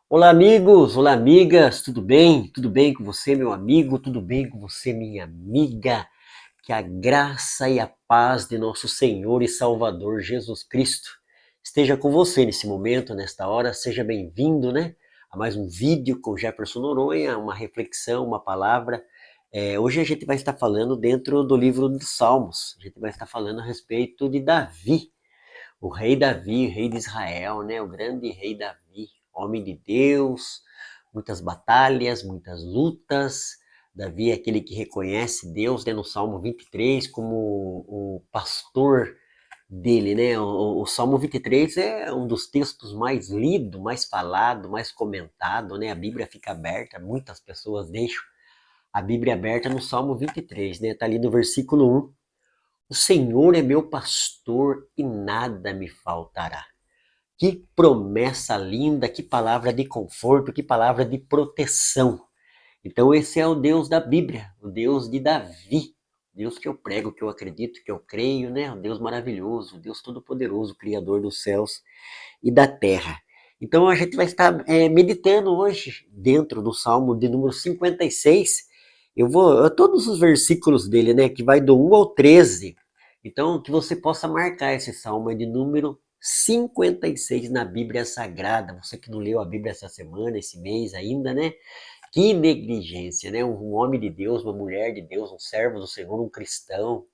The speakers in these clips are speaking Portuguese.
Olá, amigos! Olá, amigas! Tudo bem? Tudo bem com você, meu amigo? Tudo bem com você, minha amiga? Que a graça e a paz de nosso Senhor e Salvador Jesus Cristo esteja com você nesse momento, nesta hora. Seja bem-vindo, né? A mais um vídeo com Jefferson Noronha, uma reflexão, uma palavra. Hoje a gente vai estar falando dentro do livro dos Salmos. A gente vai estar falando a respeito de Davi, o rei de Israel, né? O grande rei Davi, homem de Deus, muitas batalhas, muitas lutas. Davi é aquele que reconhece Deus, né, no Salmo 23 como o pastor dele, né? O Salmo 23 é um dos textos mais lido, mais falado, mais comentado, né? A Bíblia fica aberta, muitas pessoas deixam a Bíblia aberta no Salmo 23, né? Tá ali no versículo 1. O Senhor é meu pastor e nada me faltará. Que promessa linda, que palavra de conforto, que palavra de proteção. Então esse é o Deus da Bíblia, o Deus de Davi, o Deus que eu prego, que eu acredito, que eu creio, né? O Deus maravilhoso, o Deus todo-poderoso, Criador dos céus e da terra. Então a gente vai estar meditando hoje dentro do Salmo de número 56. Todos os versículos dele, né, que vai do 1 ao 13. Então que você possa marcar esse Salmo de número 56 na Bíblia Sagrada. Você que não leu a Bíblia essa semana, esse mês ainda, né? Que negligência, né? Um homem de Deus, uma mulher de Deus, um servo do Senhor, um cristão,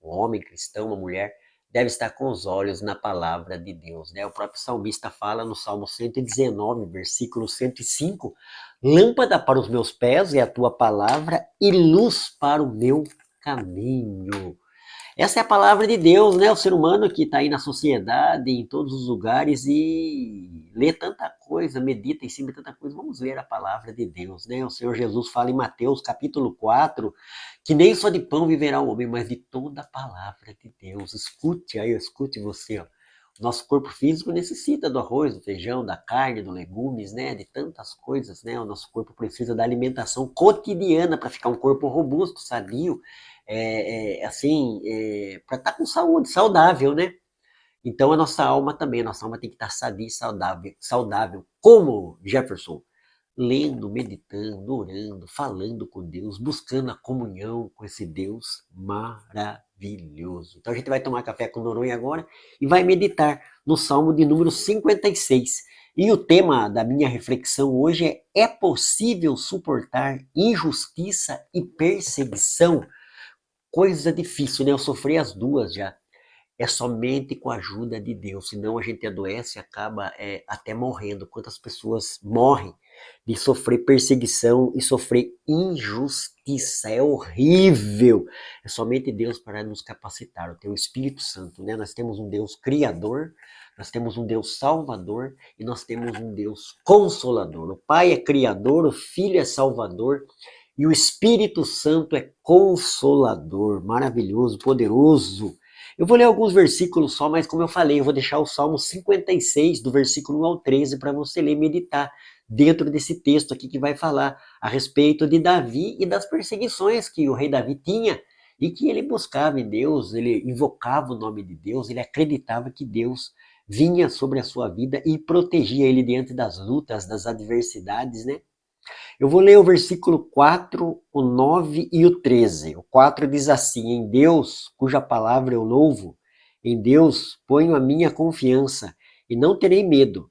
um homem cristão, uma mulher, deve estar com os olhos na palavra de Deus, né? O próprio salmista fala no Salmo 119, versículo 105, lâmpada para os meus pés é a tua palavra e luz para o meu caminho. Essa é a palavra de Deus, né? O ser humano que está aí na sociedade, em todos os lugares e lê tanta coisa, medita em cima de tanta coisa. Vamos ver a palavra de Deus, né? O Senhor Jesus fala em Mateus capítulo 4 que nem só de pão viverá o homem, mas de toda a palavra de Deus. Escute aí, escute você, ó. Nosso corpo físico necessita do arroz, do feijão, da carne, dos legumes, né? De tantas coisas, né? O nosso corpo precisa da alimentação cotidiana para ficar um corpo robusto, sadio, para estar com saúde, saudável, né? Então a nossa alma também, a nossa alma tem que estar sadia e saudável, saudável. Como, Jefferson? Lendo, meditando, orando, falando com Deus, buscando a comunhão com esse Deus maravilhoso. Então a gente vai tomar café com Noronha agora e vai meditar no Salmo de número 56. E o tema da minha reflexão hoje é possível suportar injustiça e perseguição? Coisa difícil, né? Eu sofri as duas já. É somente com a ajuda de Deus, senão a gente adoece e acaba até morrendo. Quantas pessoas morrem de sofrer perseguição e sofrer injustiça? É horrível. É somente Deus para nos capacitar, o teu Espírito Santo, né? Nós temos um Deus criador, nós temos um Deus salvador e nós temos um Deus consolador. O Pai é criador, o Filho é salvador e o Espírito Santo é consolador, maravilhoso, poderoso. Eu vou ler alguns versículos só, mas como eu falei, eu vou deixar o Salmo 56, do versículo 1 ao 13, para você ler e meditar dentro desse texto aqui que vai falar a respeito de Davi e das perseguições que o rei Davi tinha e que ele buscava em Deus, ele invocava o nome de Deus, ele acreditava que Deus vinha sobre a sua vida e protegia ele diante das lutas, das adversidades, né? Eu vou ler o versículo 4, o 9 e o 13. O 4 diz assim: Em Deus, cuja palavra eu louvo, em Deus ponho a minha confiança, e não terei medo,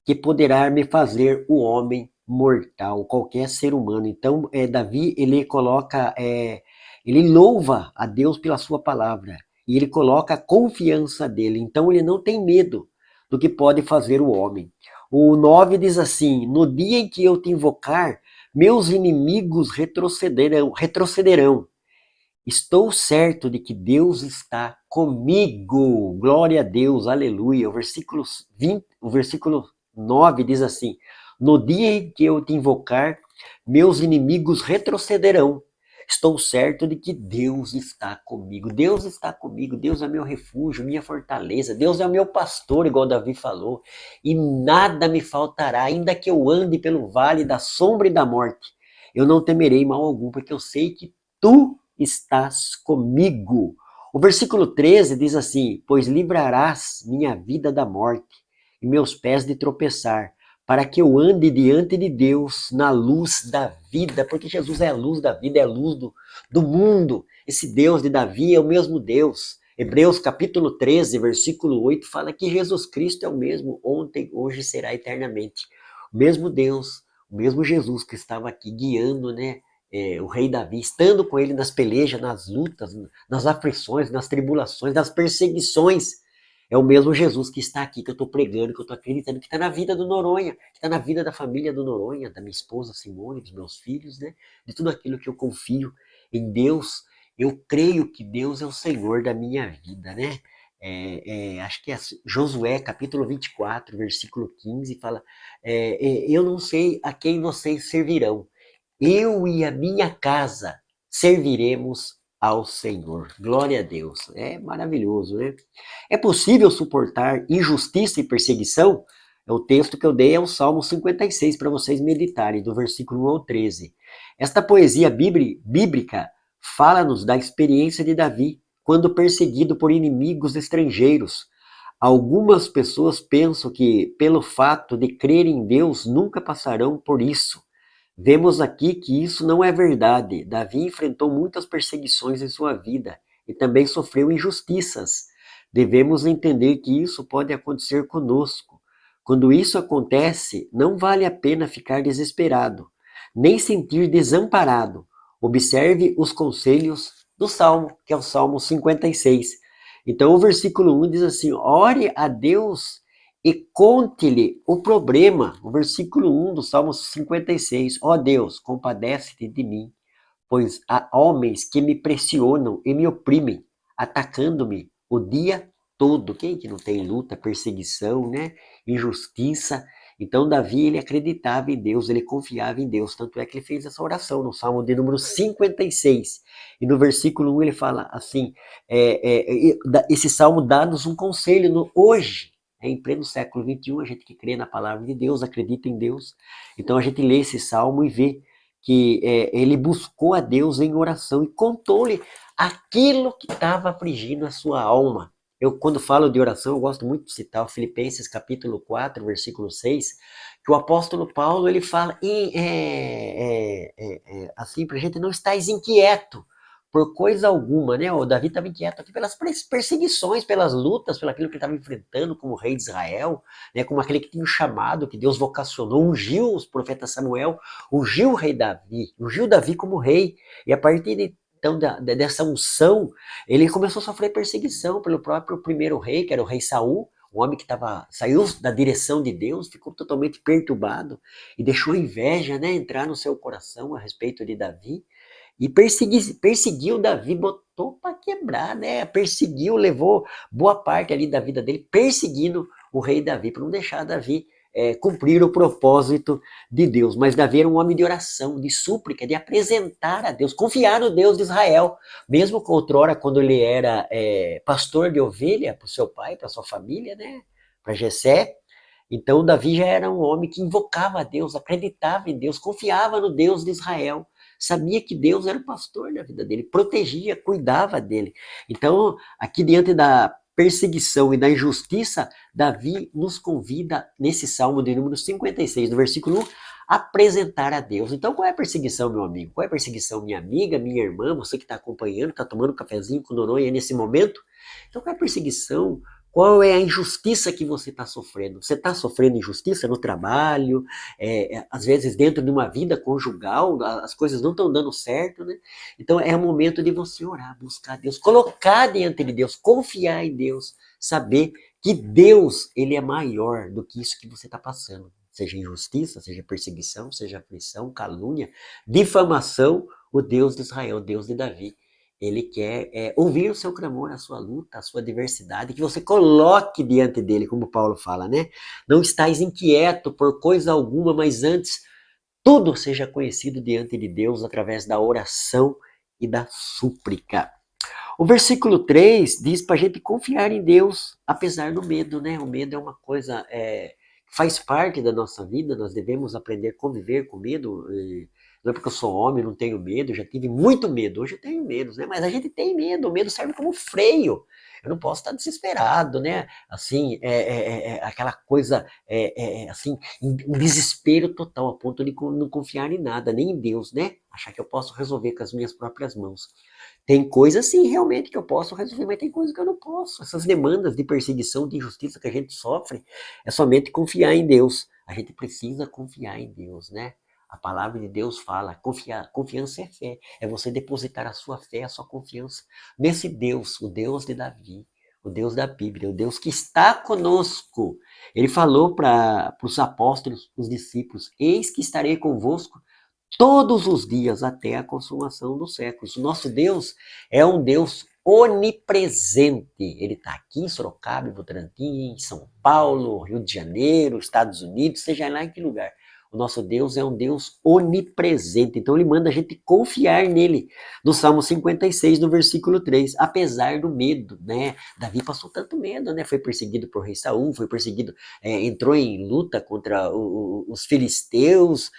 que poderá me fazer o homem mortal, qualquer ser humano. Então, Davi, ele louva a Deus pela sua palavra, e ele coloca a confiança dele. Então, ele não tem medo do que pode fazer o homem. O 9 diz assim: No dia em que eu te invocar, meus inimigos retrocederão. Estou certo de que Deus está comigo. Glória a Deus, aleluia. O versículo 9 diz assim: No dia em que eu te invocar, meus inimigos retrocederão. Estou certo de que Deus está comigo. Deus está comigo. Deus é meu refúgio, minha fortaleza. Deus é o meu pastor, igual Davi falou. E nada me faltará, ainda que eu ande pelo vale da sombra e da morte. Eu não temerei mal algum, porque eu sei que tu estás comigo. O versículo 13 diz assim: Pois livrarás minha vida da morte e meus pés de tropeçar, para que eu ande diante de Deus na luz da vida, porque Jesus é a luz da vida, é a luz do mundo. Esse Deus de Davi é o mesmo Deus. Hebreus capítulo 13, versículo 8, fala que Jesus Cristo é o mesmo ontem, hoje e será eternamente. O mesmo Deus, o mesmo Jesus que estava aqui guiando, né, o rei Davi, estando com ele nas pelejas, nas lutas, nas aflições, nas tribulações, nas perseguições. É o mesmo Jesus que está aqui, que eu estou pregando, que eu estou acreditando, que está na vida do Noronha, que está na vida da família do Noronha, da minha esposa Simone, dos meus filhos, né? De tudo aquilo que eu confio em Deus. Eu creio que Deus é o Senhor da minha vida, né? Acho que é Josué, capítulo 24, versículo 15, fala: eu não sei a quem vocês servirão, eu e a minha casa serviremos ao Senhor. Glória a Deus. É maravilhoso, né? É possível suportar injustiça e perseguição? É o texto que eu dei, é o Salmo 56, para vocês meditarem, do versículo 1 ao 13. Esta poesia bíblica fala-nos da experiência de Davi, quando perseguido por inimigos estrangeiros. Algumas pessoas pensam que, pelo fato de crerem em Deus, nunca passarão por isso. Vemos aqui que isso não é verdade. Davi enfrentou muitas perseguições em sua vida e também sofreu injustiças. Devemos entender que isso pode acontecer conosco. Quando isso acontece, não vale a pena ficar desesperado, nem sentir desamparado. Observe os conselhos do Salmo, que é o Salmo 56. Então, o versículo 1 diz assim: ore a Deus e conte-lhe o problema. O versículo 1 do Salmo 56. Ó Deus, compadece-te de mim, pois há homens que me pressionam e me oprimem, atacando-me o dia todo. Quem que não tem luta, perseguição, né? Injustiça? Então Davi, ele acreditava em Deus, ele confiava em Deus, tanto é que ele fez essa oração no Salmo de número 56. E no versículo 1 ele fala assim, esse Salmo dá-nos um conselho hoje, em pleno século XXI, a gente que crê na palavra de Deus, acredita em Deus, então a gente lê esse Salmo e vê que ele buscou a Deus em oração e contou-lhe aquilo que estava afligindo a sua alma. Eu, quando falo de oração, eu gosto muito de citar o Filipenses capítulo 4, versículo 6, que o apóstolo Paulo, ele fala assim, para a gente não estar inquieto por coisa alguma, né? O Davi estava inquieto aqui pelas perseguições, pelas lutas, pelo aquilo que ele estava enfrentando como rei de Israel, né? Como aquele que tinha o chamado, que Deus vocacionou, ungiu os profetas Samuel, ungiu o rei Davi, ungiu Davi como rei, e a partir então dessa unção, ele começou a sofrer perseguição pelo próprio primeiro rei, que era o rei Saul, um homem que saiu da direção de Deus, ficou totalmente perturbado e deixou inveja, né, entrar no seu coração a respeito de Davi. E perseguiu Davi, botou para quebrar, né? Perseguiu, levou boa parte ali da vida dele, perseguindo o rei Davi, para não deixar Davi cumprir o propósito de Deus. Mas Davi era um homem de oração, de súplica, de apresentar a Deus, confiar no Deus de Israel. Mesmo que outrora, quando ele era pastor de ovelha para o seu pai, para sua família, né? Para Jessé. Então Davi já era um homem que invocava a Deus, acreditava em Deus, confiava no Deus de Israel, sabia que Deus era o pastor da vida dele, protegia, cuidava dele. Então, aqui diante da perseguição e da injustiça, Davi nos convida, nesse Salmo de número 56, no versículo 1, apresentar a Deus. Então, qual é a perseguição, meu amigo? Qual é a perseguição, minha amiga, minha irmã, você que está acompanhando, está tomando um cafezinho com o Noronha nesse momento? Então, qual é a perseguição? Qual é a injustiça que você está sofrendo? Você está sofrendo injustiça no trabalho, às vezes dentro de uma vida conjugal, as coisas não estão dando certo, né? Então é o momento de você orar, buscar Deus, colocar diante de Deus, confiar em Deus, saber que Deus, ele é maior do que isso que você está passando. Seja injustiça, seja perseguição, seja aflição, calúnia, difamação, o Deus de Israel, o Deus de Davi, ele quer ouvir o seu clamor, a sua luta, a sua adversidade, que você coloque diante dele, como Paulo fala, né? Não estais inquieto por coisa alguma, mas antes tudo seja conhecido diante de Deus através da oração e da súplica. O versículo 3 diz para a gente confiar em Deus, apesar do medo, né? O medo é uma coisa que faz parte da nossa vida, nós devemos aprender a conviver com medo. Não é porque eu sou homem, não tenho medo, já tive muito medo, hoje eu tenho medo, né? Mas a gente tem medo, o medo serve como freio. Eu não posso estar desesperado, né? Assim, aquela coisa, assim, um desespero total, a ponto de não confiar em nada, nem em Deus, né? Achar que eu posso resolver com as minhas próprias mãos. Tem coisas, sim, realmente, que eu posso resolver, mas tem coisas que eu não posso. Essas demandas de perseguição, de injustiça que a gente sofre, é somente confiar em Deus. A gente precisa confiar em Deus, né? A palavra de Deus fala, confiança é fé. É você depositar a sua fé, a sua confiança nesse Deus, o Deus de Davi, o Deus da Bíblia, o Deus que está conosco. Ele falou para os apóstolos, os discípulos: Eis que estarei convosco todos os dias até a consumação dos séculos. O nosso Deus é um Deus onipresente. Ele está aqui em Sorocaba, em Votorantim, em São Paulo, Rio de Janeiro, Estados Unidos, seja lá em que lugar. O nosso Deus é um Deus onipresente, então ele manda a gente confiar nele. No Salmo 56, no versículo 3, apesar do medo, né? Davi passou tanto medo, né? Foi perseguido por rei Saul, foi perseguido, entrou em luta contra os filisteus,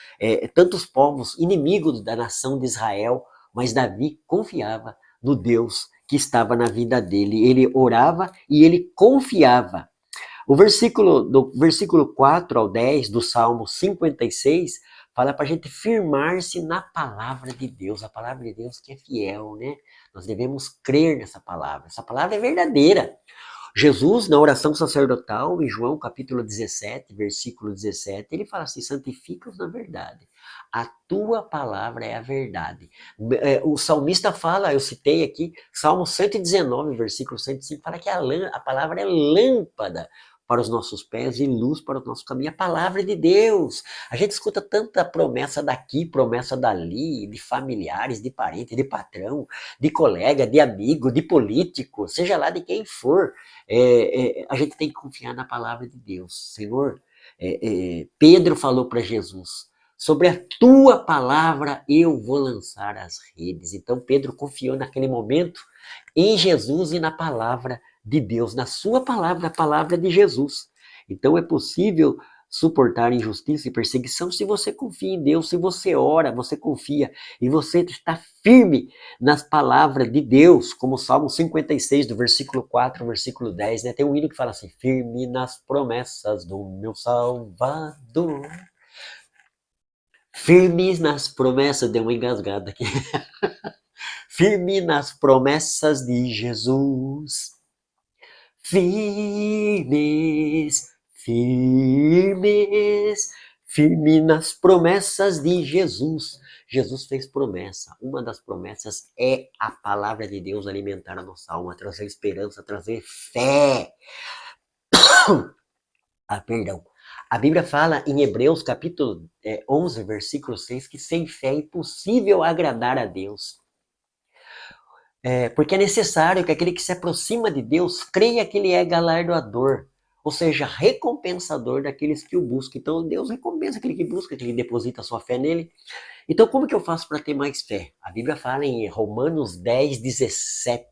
tantos povos inimigos da nação de Israel, mas Davi confiava no Deus que estava na vida dele. Ele orava e ele confiava. Do versículo 4 ao 10 do Salmo 56 fala para a gente firmar-se na palavra de Deus, a palavra de Deus que é fiel, né? Nós devemos crer nessa palavra. Essa palavra é verdadeira. Jesus, na oração sacerdotal, em João capítulo 17, versículo 17, ele fala assim: santifica-os na verdade. A tua palavra é a verdade. O salmista fala, eu citei aqui, Salmo 119, versículo 105, fala que a palavra é lâmpada para os nossos pés e luz para o nosso caminho. A palavra de Deus. A gente escuta tanta promessa daqui, promessa dali, de familiares, de parentes, de patrão, de colega, de amigo, de político, seja lá de quem for. A gente tem que confiar na palavra de Deus. Senhor, Pedro falou para Jesus: sobre a tua palavra eu vou lançar as redes. Então Pedro confiou naquele momento em Jesus e na palavra de Deus, na sua palavra, na palavra de Jesus. Então é possível suportar injustiça e perseguição se você confia em Deus, se você ora, você confia e você está firme nas palavras de Deus, como o Salmo 56, do versículo 4 ao versículo 10, né? Tem um hino que fala assim: firme nas promessas do meu Salvador. Firmes nas promessas, deu uma engasgada aqui. Firme nas promessas de Jesus. Firmes, firmes, firme nas promessas de Jesus. Jesus fez promessa. Uma das promessas é a palavra de Deus alimentar a nossa alma, trazer esperança, trazer fé. Perdão. A Bíblia fala em Hebreus capítulo 11, versículo 6, que sem fé é impossível agradar a Deus. Porque é necessário que aquele que se aproxima de Deus creia que ele é galardoador, ou seja, recompensador daqueles que o buscam. Então Deus recompensa aquele que busca, que ele deposita a sua fé nele. Então como que eu faço para ter mais fé? A Bíblia fala em Romanos 10, 17,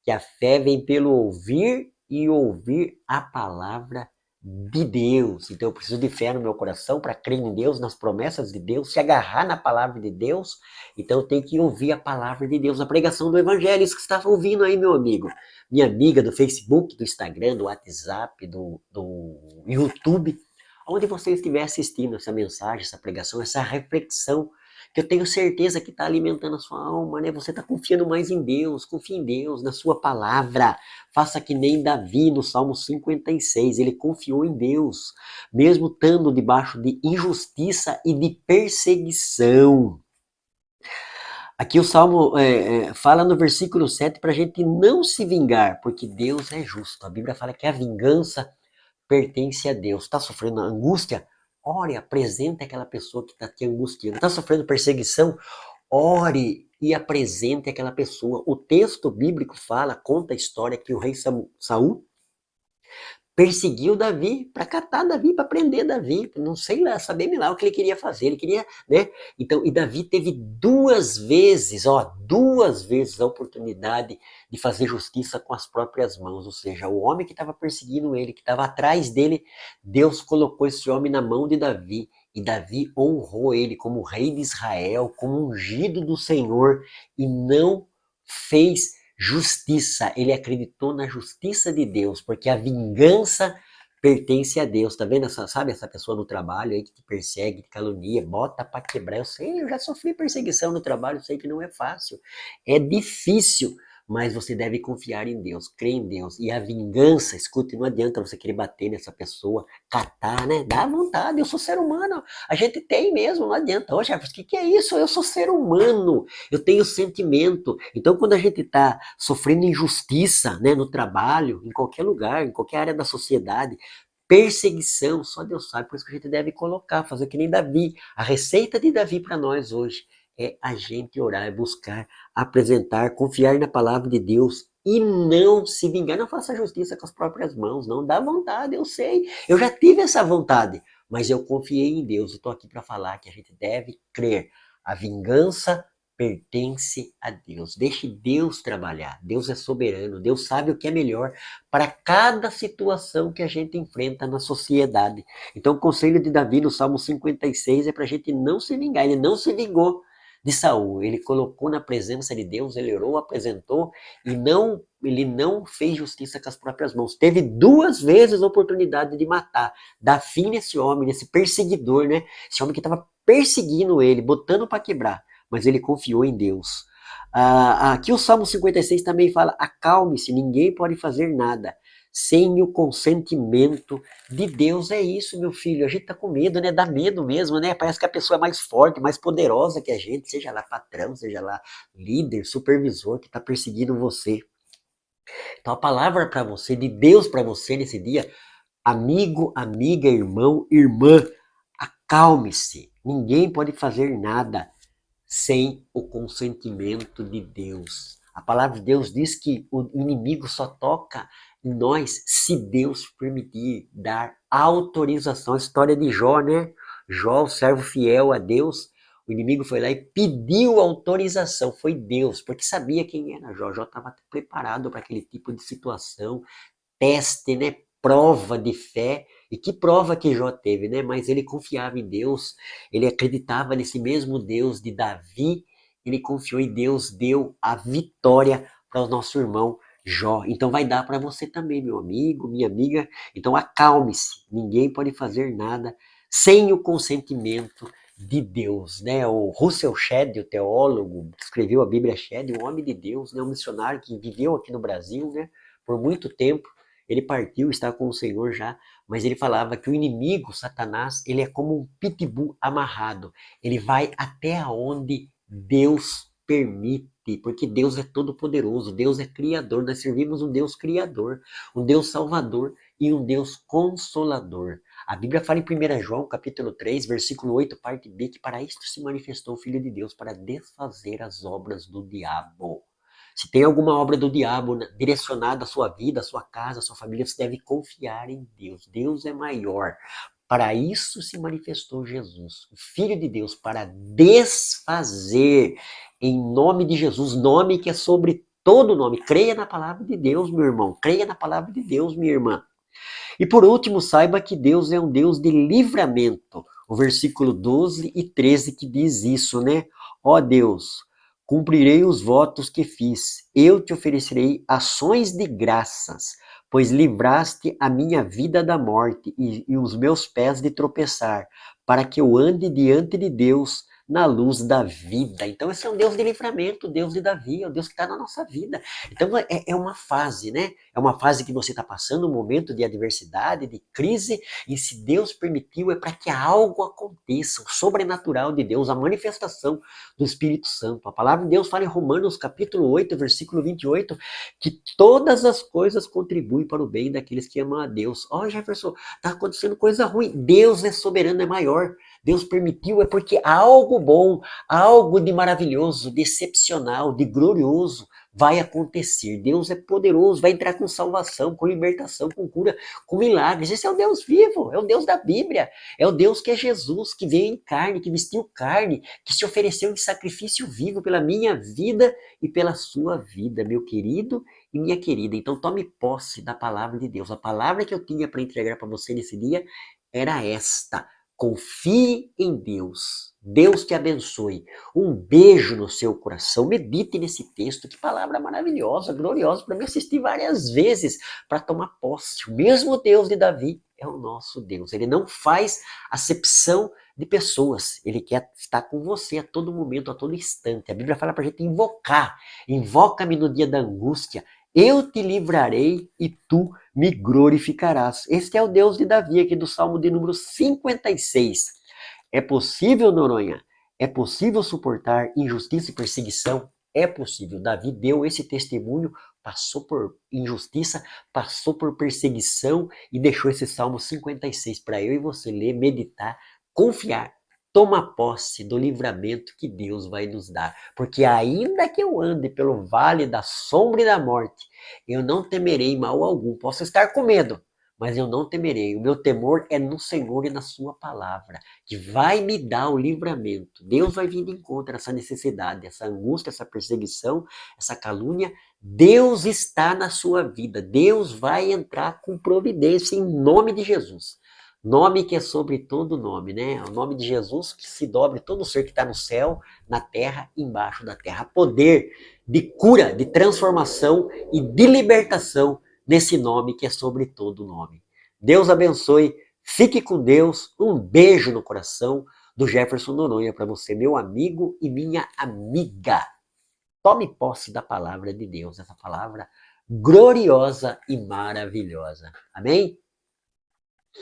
que a fé vem pelo ouvir e ouvir a palavra de Deus. Então eu preciso de fé no meu coração para crer em Deus, nas promessas de Deus, se agarrar na palavra de Deus. Então eu tenho que ouvir a palavra de Deus, a pregação do Evangelho. Isso que você está ouvindo aí, meu amigo, minha amiga, do Facebook, do Instagram, do WhatsApp, do YouTube, onde você estiver assistindo essa mensagem, essa pregação, essa reflexão, que eu tenho certeza que está alimentando a sua alma, né? Você está confiando mais em Deus, confia em Deus, na sua palavra. Faça que nem Davi no Salmo 56, ele confiou em Deus, mesmo estando debaixo de injustiça e de perseguição. Aqui o Salmo fala no versículo 7 para a gente não se vingar, porque Deus é justo. A Bíblia fala que a vingança pertence a Deus. Está sofrendo angústia? Ore, apresente aquela pessoa que está te angustiando. Está sofrendo perseguição? Ore e apresente aquela pessoa. O texto bíblico fala, conta a história que o rei Saul perseguiu Davi, para catar Davi, para prender Davi, não sei lá, saber lá o que ele queria fazer, ele queria, né? Então, e Davi teve duas vezes a oportunidade de fazer justiça com as próprias mãos, ou seja, o homem que estava perseguindo ele, que estava atrás dele, Deus colocou esse homem na mão de Davi, e Davi honrou ele como rei de Israel, como ungido do Senhor, e não fez Justiça, ele acreditou na justiça de Deus, porque a vingança pertence a Deus. Tá vendo sabe essa pessoa no trabalho aí que te persegue, te calunia, bota para quebrar? Eu sei, eu já sofri perseguição no trabalho, eu sei que não é fácil. É difícil, mas você deve confiar em Deus, crer em Deus. E a vingança, escute, não adianta você querer bater nessa pessoa, catar, né? Dá vontade, eu sou ser humano. A gente tem mesmo, não adianta. Ô, Jefferson, o que é isso? Eu sou ser humano, eu tenho sentimento. Então, quando a gente está sofrendo injustiça, né, no trabalho, em qualquer lugar, em qualquer área da sociedade, perseguição, só Deus sabe, por isso que a gente deve colocar, fazer que nem Davi. A receita de Davi para nós hoje é a gente orar, é buscar, apresentar, confiar na palavra de Deus e não se vingar. Não faça justiça com as próprias mãos, não. Dá vontade, eu sei. Eu já tive essa vontade, mas eu confiei em Deus. Eu estou aqui para falar que a gente deve crer. A vingança pertence a Deus. Deixe Deus trabalhar. Deus é soberano. Deus sabe o que é melhor para cada situação que a gente enfrenta na sociedade. Então, o conselho de Davi no Salmo 56 é para a gente não se vingar. Ele não se vingou de Saul. Ele colocou na presença de Deus, ele orou, apresentou e ele não fez justiça com as próprias mãos. Teve 2 vezes a oportunidade de matar, dar fim nesse homem, nesse perseguidor, né? Esse homem que estava perseguindo ele, botando para quebrar, mas ele confiou em Deus. Aqui o Salmo 56 também fala: acalme-se, ninguém pode fazer nada sem o consentimento de Deus. É isso, meu filho. A gente tá com medo, né? Dá medo mesmo, né? Parece que a pessoa é mais forte, mais poderosa que a gente, seja lá patrão, seja lá líder, supervisor que tá perseguindo você. Então a palavra para você, de Deus para você nesse dia: amigo, amiga, irmão, irmã, acalme-se. Ninguém pode fazer nada sem o consentimento de Deus. A palavra de Deus diz que o inimigo só toca em nós se Deus permitir dar autorização. A história de Jó, né? Jó, o servo fiel a Deus, o inimigo foi lá e pediu autorização. Foi Deus, porque sabia quem era Jó. Jó estava preparado para aquele tipo de situação, teste, né? Prova de fé. E que prova que Jó teve, né? Mas ele confiava em Deus, ele acreditava nesse mesmo Deus de Davi, ele confiou em Deus, deu a vitória para o nosso irmão Jó. Então vai dar para você também, meu amigo, minha amiga. Então acalme-se, ninguém pode fazer nada sem o consentimento de Deus, né? O Russell Shedd, o teólogo que escreveu a Bíblia Shedd, um homem de Deus, né? Um missionário que viveu aqui no Brasil, né? Por muito tempo. Ele partiu, está com o Senhor já, mas ele falava que o inimigo, Satanás, ele é como um pitbull amarrado. Ele vai até onde Deus permite, porque Deus é todo poderoso, Deus é criador. Nós servimos um Deus criador, um Deus salvador e um Deus consolador. A Bíblia fala em 1 João, capítulo 3, versículo 8, parte B, que para isto se manifestou o Filho de Deus, para desfazer as obras do diabo. Se tem alguma obra do diabo direcionada à sua vida, à sua casa, à sua família, você deve confiar em Deus. Deus é maior. Para isso se manifestou Jesus, o Filho de Deus, para desfazer, em nome de Jesus, nome que é sobre todo nome. Creia na palavra de Deus, meu irmão. Creia na palavra de Deus, minha irmã. E por último, saiba que Deus é um Deus de livramento. O versículo 12 e 13 que diz isso, né? Ó Deus, cumprirei os votos que fiz. Eu te oferecerei ações de graças, pois livraste a minha vida da morte e os meus pés de tropeçar, para que eu ande diante de Deus na luz da vida. Então esse é um Deus de livramento, Deus de Davi, é o Deus que está na nossa vida. Então é uma fase, né? É uma fase que você está passando, um momento de adversidade, de crise, e se Deus permitiu, é para que algo aconteça, o sobrenatural de Deus, a manifestação do Espírito Santo. A palavra de Deus fala em Romanos capítulo 8, versículo 28, que todas as coisas contribuem para o bem daqueles que amam a Deus. Ó, Jefferson, está acontecendo coisa ruim. Deus é soberano, é maior. Deus permitiu, é porque algo bom, algo de maravilhoso, de excepcional, de glorioso vai acontecer. Deus é poderoso, vai entrar com salvação, com libertação, com cura, com milagres. Esse é o Deus vivo, é o Deus da Bíblia, é o Deus que é Jesus, que veio em carne, que vestiu carne, que se ofereceu em sacrifício vivo pela minha vida e pela sua vida, meu querido e minha querida. Então tome posse da palavra de Deus. A palavra que eu tinha para entregar para você nesse dia era esta: Confie em Deus. Deus te abençoe. Um beijo no seu coração. Medite nesse texto. Que palavra maravilhosa, gloriosa, para me assistir várias vezes para tomar posse. O mesmo Deus de Davi é o nosso Deus. Ele não faz acepção de pessoas. Ele quer estar com você a todo momento, a todo instante. A Bíblia fala para a gente invocar. Invoca-me no dia da angústia. Eu te livrarei e tu me glorificarás. Este é o Deus de Davi, aqui do Salmo de número 56. É possível, Noronha? É possível suportar injustiça e perseguição? É possível. Davi deu esse testemunho, passou por injustiça, passou por perseguição e deixou esse Salmo 56 para eu e você ler, meditar, confiar. Toma posse do livramento que Deus vai nos dar. Porque ainda que eu ande pelo vale da sombra e da morte, eu não temerei mal algum. Posso estar com medo, mas eu não temerei. O meu temor é no Senhor e na sua palavra, que vai me dar o livramento. Deus vai vir de encontro a essa necessidade, essa angústia, essa perseguição, essa calúnia. Deus está na sua vida. Deus vai entrar com providência em nome de Jesus. Nome que é sobre todo nome, né? O nome de Jesus que se dobre todo ser que está no céu, na terra, embaixo da terra. Poder de cura, de transformação e de libertação nesse nome que é sobre todo nome. Deus abençoe, fique com Deus, um beijo no coração do Jefferson Noronha para você, meu amigo e minha amiga. Tome posse da palavra de Deus, essa palavra gloriosa e maravilhosa. Amém?